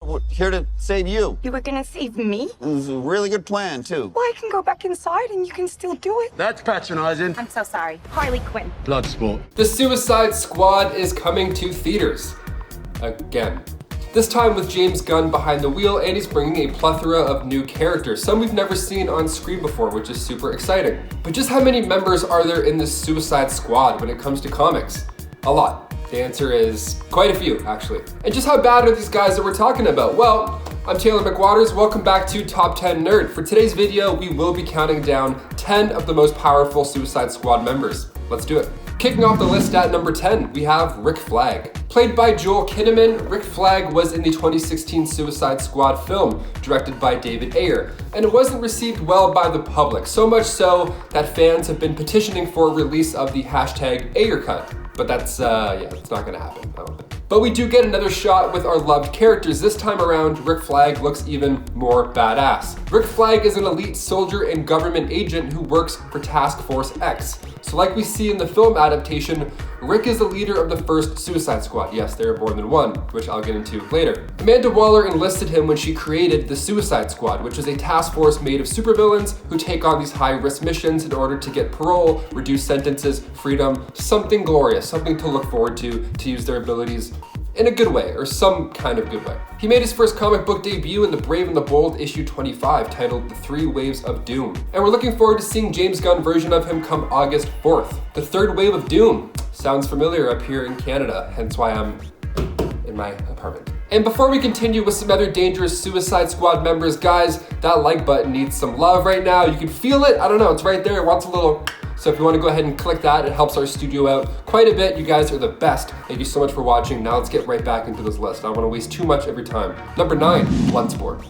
we're here to save you. You were gonna save me? It was a really good plan, too. Well, I can go back inside and you can still do it. That's patronizing. I'm so sorry. Harley Quinn. Bloodsport. The Suicide Squad is coming to theaters. Again. This time with James Gunn behind the wheel, and he's bringing a plethora of new characters, some we've never seen on screen before, which is super exciting. But just how many members are there in this Suicide Squad when it comes to comics? A lot. The answer is quite a few, actually. And just how bad are these guys that we're talking about? Well, I'm Taylor McWaters, welcome back to Top 10 Nerd. For today's video, we will be counting down 10 of the most powerful Suicide Squad members. Let's do it. Kicking off the list at number 10, we have Rick Flag. Played by Joel Kinnaman, Rick Flag was in the 2016 Suicide Squad film, directed by David Ayer, and it wasn't received well by the public, so much so that fans have been petitioning for a release of the hashtag Ayer cut. But that's it's not gonna happen, I don't think. But we do get another shot with our loved characters. This time around, Rick Flag looks even more badass. Rick Flag is an elite soldier and government agent who works for Task Force X. So like we see in the film adaptation, Rick is the leader of the first Suicide Squad. Yes, there are more than one, which I'll get into later. Amanda Waller enlisted him when she created the Suicide Squad, which is a task force made of supervillains who take on these high-risk missions in order to get parole, reduce sentences, freedom, something glorious, something to look forward to use their abilities in a good way, or some kind of good way. He made his first comic book debut in The Brave and the Bold issue 25, titled The Three Waves of Doom. And we're looking forward to seeing James Gunn version of him come August 4th. The third wave of Doom sounds familiar up here in Canada, hence why I'm in my apartment. And before we continue with some other dangerous Suicide Squad members, guys, that like button needs some love right now. You can feel it, I don't know, it's right there, it wants a little. So if you want to go ahead and click that, it helps our studio out quite a bit. You guys are the best. Thank you so much for watching. Now let's get right back into this list. I don't want to waste too much of your time. Number 9, Bloodsport.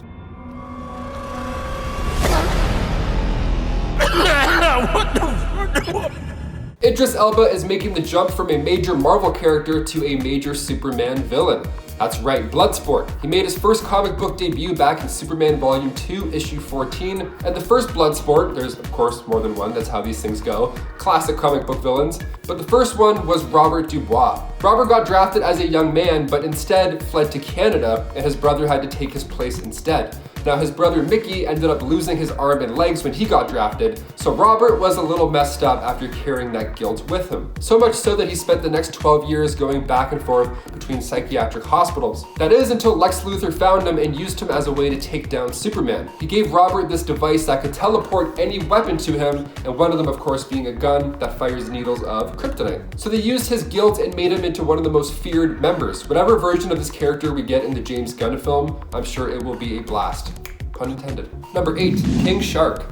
Idris Elba is making the jump from a major Marvel character to a major Superman villain. That's right, Bloodsport. He made his first comic book debut back in Superman Volume 2, Issue 14. And the first Bloodsport, there's of course more than one, that's how these things go, classic comic book villains. But the first one was Robert Dubois. Robert got drafted as a young man, but instead fled to Canada, and his brother had to take his place instead. Now his brother Mickey ended up losing his arm and legs when he got drafted, so Robert was a little messed up after carrying that guilt with him. So much so that he spent the next 12 years going back and forth between psychiatric hospitals. That is until Lex Luthor found him and used him as a way to take down Superman. He gave Robert this device that could teleport any weapon to him, and one of them of course being a gun that fires needles of kryptonite. So they used his guilt and made him into one of the most feared members. Whatever version of this character we get in the James Gunn film, I'm sure it will be a blast. Pun intended. Number 8, King Shark.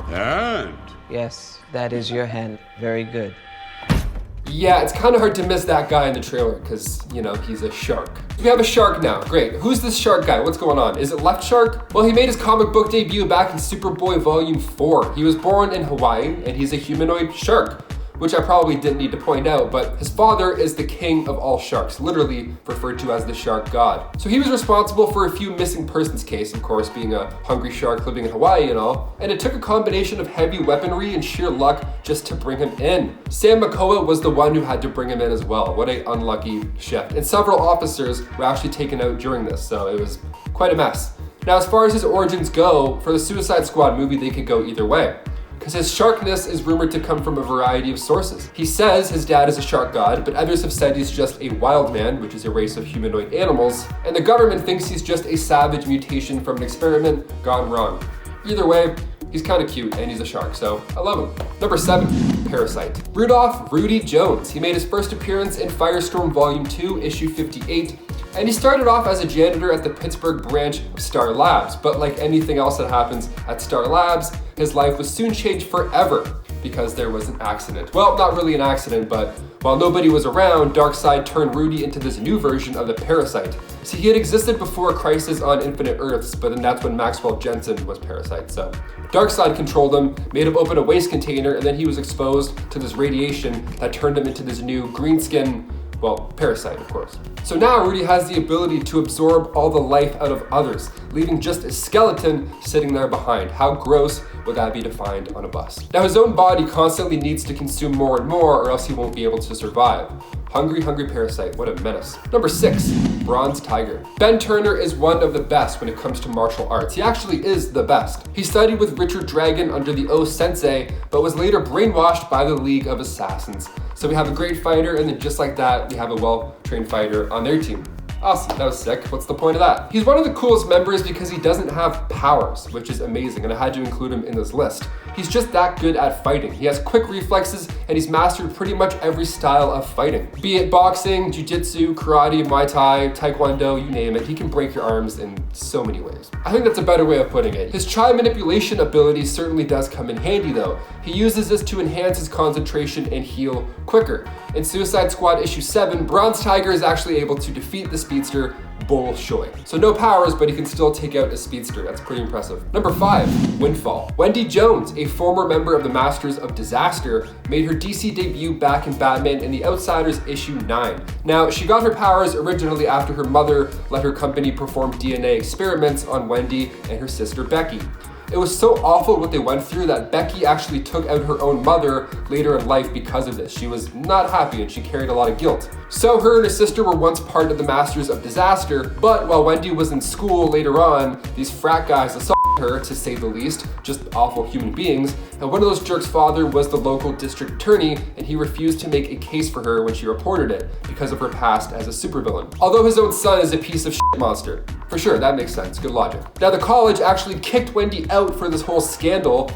And Yes, that is your hand. Very good. Yeah, it's kind of hard to miss that guy in the trailer because, you know, he's a shark. We have a shark now. Great. Who's this shark guy? What's going on? Is it Left Shark? Well, he made his comic book debut back in Superboy Volume 4. He was born in Hawaii and he's a humanoid shark, which I probably didn't need to point out, but his father is the king of all sharks, literally referred to as the shark god. So he was responsible for a few missing persons case, of course, being a hungry shark living in Hawaii and all, and it took a combination of heavy weaponry and sheer luck just to bring him in. Sam Makoa was the one who had to bring him in as well. What a unlucky shift. And several officers were actually taken out during this, so it was quite a mess. Now, as far as his origins go, for the Suicide Squad movie, they could go either way, because his sharkness is rumored to come from a variety of sources. He says his dad is a shark god, but others have said he's just a wild man, which is a race of humanoid animals, and the government thinks he's just a savage mutation from an experiment gone wrong. Either way, he's kind of cute and he's a shark, so I love him. Number 7, Parasite. Rudolph Rudy Jones. He made his first appearance in Firestorm Volume 2, Issue 58, and he started off as a janitor at the Pittsburgh branch of Star Labs, but like anything else that happens at Star Labs, his life was soon changed forever because there was an accident. Well, not really an accident, but while nobody was around, Darkseid turned Rudy into this new version of the Parasite. See, he had existed before Crisis on Infinite Earths, but then that's when Maxwell Jensen was Parasite, so Darkseid controlled him, made him open a waste container, and then he was exposed to this radiation that turned him into this new green skin Well, Parasite, of course. So now Rudy has the ability to absorb all the life out of others, leaving just a skeleton sitting there behind. How gross would that be to find on a bus? Now his own body constantly needs to consume more and more or else he won't be able to survive. Hungry, hungry Parasite, what a menace. Number 6, Bronze Tiger. Ben Turner is one of the best when it comes to martial arts. He actually is the best. He studied with Richard Dragon under the O-Sensei, but was later brainwashed by the League of Assassins. So we have a great fighter, and then just like that, we have a well-trained fighter on their team. Awesome, that was sick. What's the point of that? He's one of the coolest members because he doesn't have powers, which is amazing, and I had to include him in this list. He's just that good at fighting. He has quick reflexes, and he's mastered pretty much every style of fighting. Be it boxing, jiu-jitsu, karate, Muay Thai, taekwondo, you name it, he can break your arms in so many ways. I think that's a better way of putting it. His chi manipulation ability certainly does come in handy though. He uses this to enhance his concentration and heal quicker. In Suicide Squad issue 7, Bronze Tiger is actually able to defeat the speedster Bolshoi. So no powers, but he can still take out a speedster. That's pretty impressive. Number 5, Windfall. Wendy Jones, a former member of the Masters of Disaster, made her DC debut back in Batman in The Outsiders issue 9. Now, she got her powers originally after her mother let her company perform DNA experiments on Wendy and her sister Becky. It was so awful what they went through that Becky actually took out her own mother later in life because of this. She was not happy and she carried a lot of guilt. So her and her sister were once part of the Masters of Disaster, but while Wendy was in school later on, these frat guys assaulted her, to say the least, just awful human beings, and one of those jerks' father was the local district attorney, and he refused to make a case for her when she reported it because of her past as a supervillain. Although his own son is a piece of shit monster. For sure, that makes sense, good logic. Now the college actually kicked Wendy out for this whole scandal,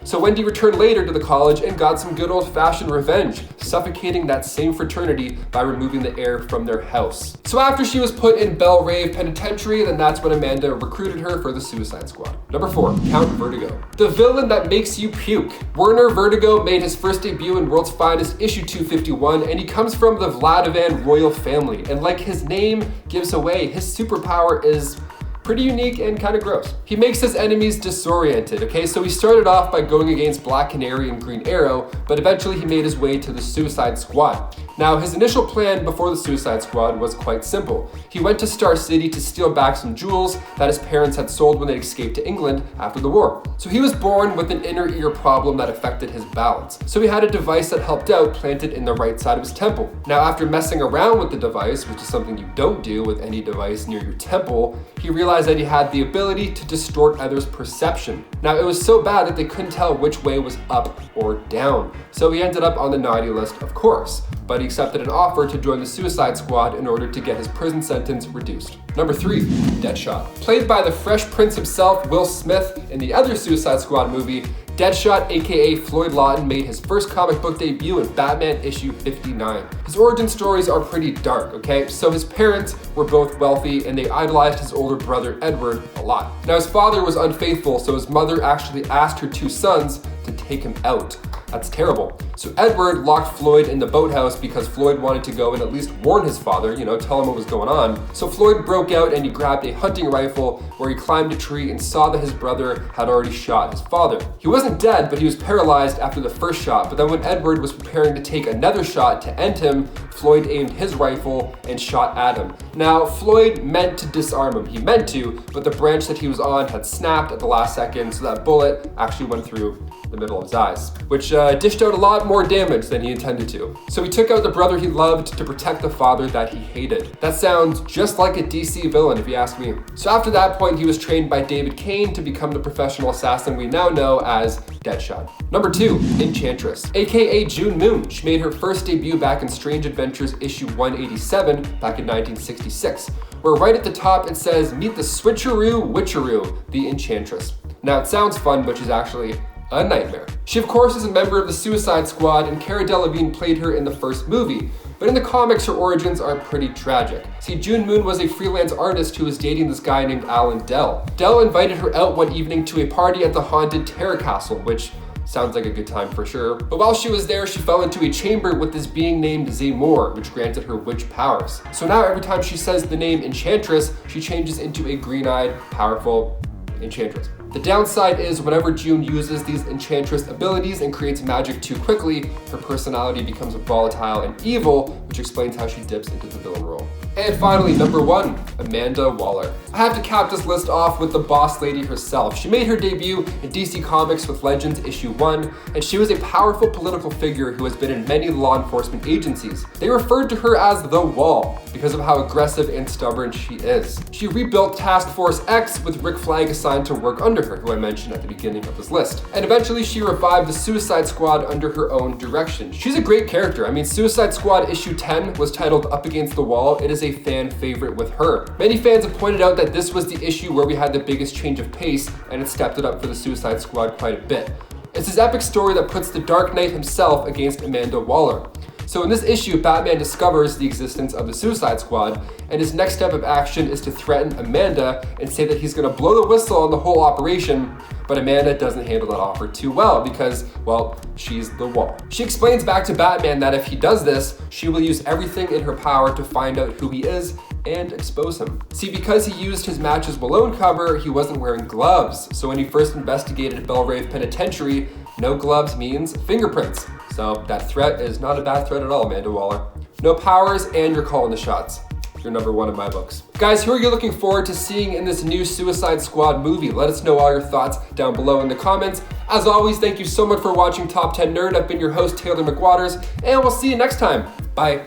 so Wendy returned later to the college and got some good old-fashioned revenge, suffocating that same fraternity by removing the air from their house. So after she was put in Belle Reve Penitentiary, then that's when Amanda recruited her for the Suicide Squad. Number 4, Count Vertigo. The villain that makes you puke. Werner Vertigo made his first debut in World's Finest issue 251, and he comes from the Vladivan royal family. And like his name gives away, his superpower is pretty unique and kind of gross. He makes his enemies disoriented, okay? So he started off by going against Black Canary and Green Arrow, but eventually he made his way to the Suicide Squad. Now, his initial plan before the Suicide Squad was quite simple. He went to Star City to steal back some jewels that his parents had sold when they escaped to England after the war. So he was born with an inner ear problem that affected his balance. So he had a device that helped out planted in the right side of his temple. Now, after messing around with the device, which is something you don't do with any device near your temple, he realized that he had the ability to distort others' perception. Now, it was so bad that they couldn't tell which way was up or down. So he ended up on the naughty list, of course, but he accepted an offer to join the Suicide Squad in order to get his prison sentence reduced. Number 3, Deadshot. Played by the Fresh Prince himself, Will Smith, in the other Suicide Squad movie, Deadshot, aka Floyd Lawton, made his first comic book debut in Batman issue 59. His origin stories are pretty dark, okay? So his parents were both wealthy and they idolized his older brother Edward a lot. Now his father was unfaithful, so his mother actually asked her 2 sons to take him out. That's terrible. So Edward locked Floyd in the boathouse because Floyd wanted to go and at least warn his father, tell him what was going on. So Floyd broke out and he grabbed a hunting rifle where he climbed a tree and saw that his brother had already shot his father. He wasn't dead, but he was paralyzed after the first shot. But then when Edward was preparing to take another shot to end him, Floyd aimed his rifle and shot at him. Now, Floyd meant to disarm him. He meant to, but the branch that he was on had snapped at the last second, so that bullet actually went through the middle of his eyes, which dished out a lot more damage than he intended to. So he took out the brother he loved to protect the father that he hated. That sounds just like a DC villain, if you ask me. So after that point, he was trained by David Kane to become the professional assassin we now know as Deadshot. Number 2, Enchantress, aka June Moon. She made her first debut back in Strange Adventures issue 187 back in 1966, where right at the top it says, "Meet the switcheroo witcheroo, the Enchantress." Now it sounds fun, but she's actually a nightmare. She of course is a member of the Suicide Squad, and Cara Delevingne played her in the first movie. But in the comics, her origins are pretty tragic. See, June Moon was a freelance artist who was dating this guy named Alan Dell. Dell invited her out one evening to a party at the haunted Terror Castle, which sounds like a good time for sure. But while she was there, she fell into a chamber with this being named Zamor, which granted her witch powers. So now every time she says the name Enchantress, she changes into a green-eyed, powerful Enchantress. The downside is whenever June uses these Enchantress abilities and creates magic too quickly, her personality becomes volatile and evil, which explains how she dips into the villain role. And finally, number 1, Amanda Waller. I have to cap this list off with the boss lady herself. She made her debut in DC Comics with Legends issue 1, and she was a powerful political figure who has been in many law enforcement agencies. They referred to her as the Wall because of how aggressive and stubborn she is. She rebuilt Task Force X with Rick Flag assigned to work under her, who I mentioned at the beginning of this list. And eventually she revived the Suicide Squad under her own direction. She's a great character. I mean, Suicide Squad issue 10 was titled Up Against the Wall. It is a fan favorite with her. Many fans have pointed out that this was the issue where we had the biggest change of pace, and it stepped it up for the Suicide Squad quite a bit. It's his epic story that puts the Dark Knight himself against Amanda Waller. So in this issue, Batman discovers the existence of the Suicide Squad, and his next step of action is to threaten Amanda and say that he's gonna blow the whistle on the whole operation, but Amanda doesn't handle that offer too well because, well, she's the Wall. She explains back to Batman that if he does this, she will use everything in her power to find out who he is and expose him. See, because he used his Matches Malone cover, he wasn't wearing gloves. So when he first investigated Belrave Penitentiary, no gloves means fingerprints. So that threat is not a bad threat at all, Amanda Waller. No powers and you're calling the shots. You're number 1 in my books. Guys, who are you looking forward to seeing in this new Suicide Squad movie? Let us know all your thoughts down below in the comments. As always, thank you so much for watching Top 10 Nerd. I've been your host, Taylor McWaters, and we'll see you next time. Bye.